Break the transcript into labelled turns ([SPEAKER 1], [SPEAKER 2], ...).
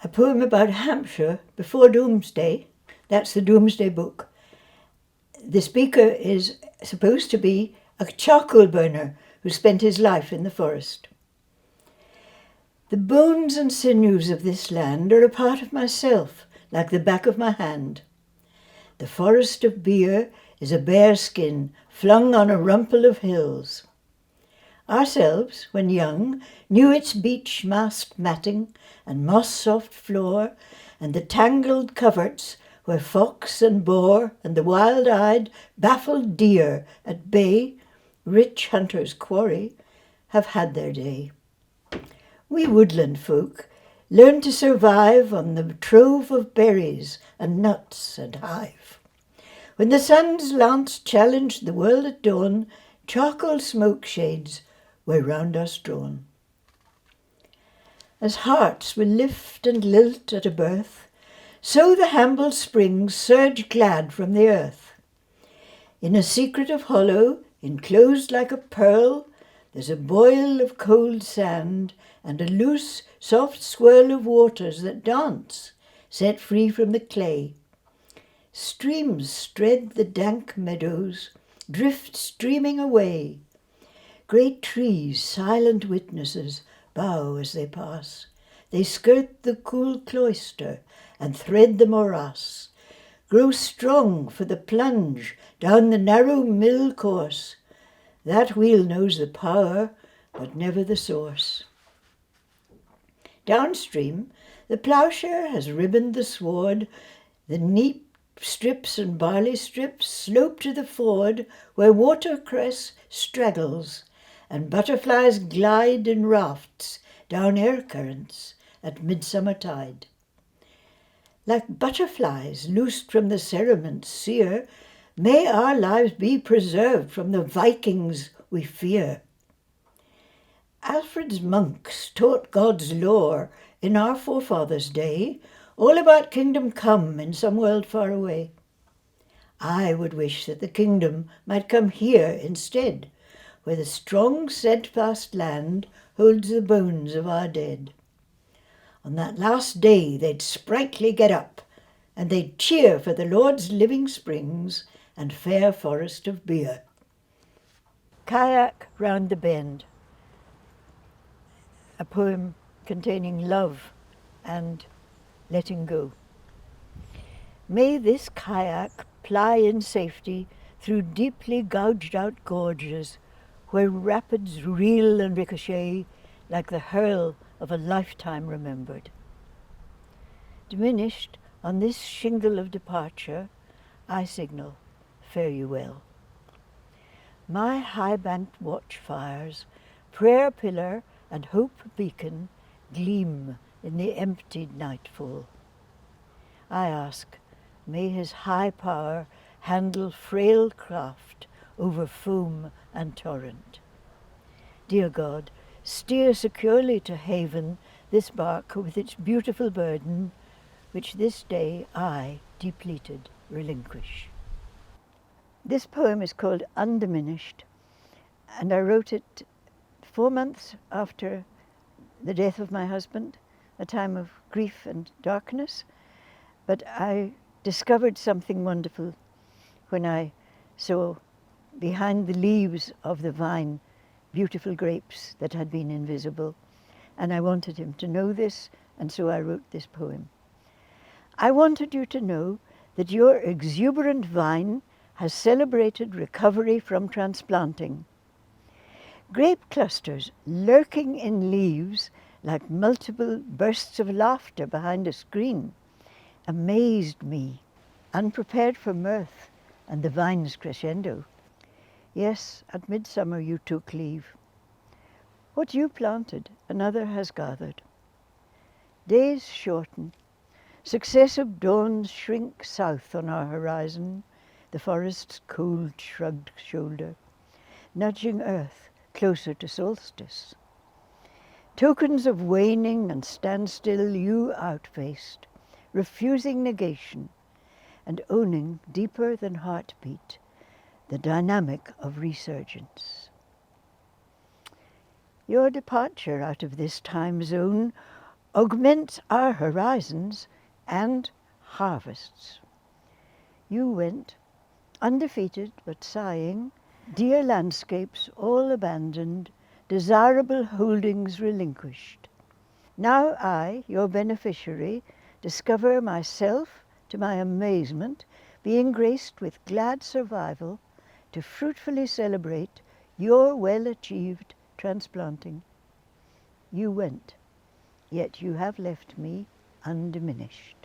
[SPEAKER 1] a poem about Hampshire before Doomsday. That's the Doomsday Book. The speaker is supposed to be a charcoal burner who spent his life in the forest. The bones and sinews of this land are a part of myself, like the back of my hand. The forest of beer is a bear skin flung on a rumple of hills. Ourselves, when young, knew its beech-mast matting and moss-soft floor and the tangled coverts where fox and boar and the wild-eyed, baffled deer at bay, rich hunters' quarry, have had their day. We woodland folk learn to survive on the trove of berries and nuts and hive. When the sun's lance challenged the world at dawn, charcoal smoke shades were round us drawn. As hearts will lift and lilt at a birth, so the humble springs surge glad from the earth. In a secret of hollow, enclosed like a pearl, there's a boil of cold sand and a loose, soft swirl of waters that dance, set free from the clay. Streams thread the dank meadows, drift streaming away. Great trees, silent witnesses, bow as they pass. They skirt the cool cloister and thread the morass, grow strong for the plunge down the narrow mill course. That wheel knows the power, but never the source. Downstream, the ploughshare has ribboned the sward. The neat strips and barley strips slope to the ford where watercress straggles, and butterflies glide in rafts down air currents at midsummer tide. Like butterflies loosed from the cerements sear, may our lives be preserved from the Vikings we fear. Alfred's monks taught God's lore in our forefathers' day, all about kingdom come in some world far away. I would wish that the kingdom might come here instead, where the strong, steadfast land holds the bones of our dead. On that last day they'd sprightly get up, and they'd cheer for the Lord's living springs and fair forest of beer. Kayak Round the Bend, a poem containing love and letting go. May this kayak ply in safety through deeply gouged out gorges where rapids reel and ricochet like the hurl of a lifetime remembered. Diminished on this shingle of departure, I signal, fare you well. My high-banked watchfires, prayer pillar and hope beacon gleam in the emptied nightfall. I ask, may his high power handle frail craft over foam and torrent. Dear God, steer securely to haven this bark with its beautiful burden, which this day I, depleted, relinquish. This poem is called Undiminished, and I wrote it 4 months after the death of my husband, a time of grief and darkness. But I discovered something wonderful when I saw behind the leaves of the vine beautiful grapes that had been invisible. And I wanted him to know this, and so I wrote this poem. I wanted you to know that your exuberant vine has celebrated recovery from transplanting. Grape clusters lurking in leaves like multiple bursts of laughter behind a screen amazed me, unprepared for mirth and the vine's crescendo. Yes, at midsummer you took leave. What you planted, another has gathered. Days shorten. Successive dawns shrink south on our horizon, the forest's cold shrugged shoulder, nudging earth closer to solstice. Tokens of waning and standstill you outfaced, refusing negation and owning deeper than heartbeat the dynamic of resurgence. Your departure out of this time zone augment our horizons and harvests. You went, undefeated but sighing, dear landscapes all abandoned, desirable holdings relinquished. Now I, your beneficiary, discover myself, to my amazement, being graced with glad survival to fruitfully celebrate your well-achieved transplanting. You went, yet you have left me undiminished.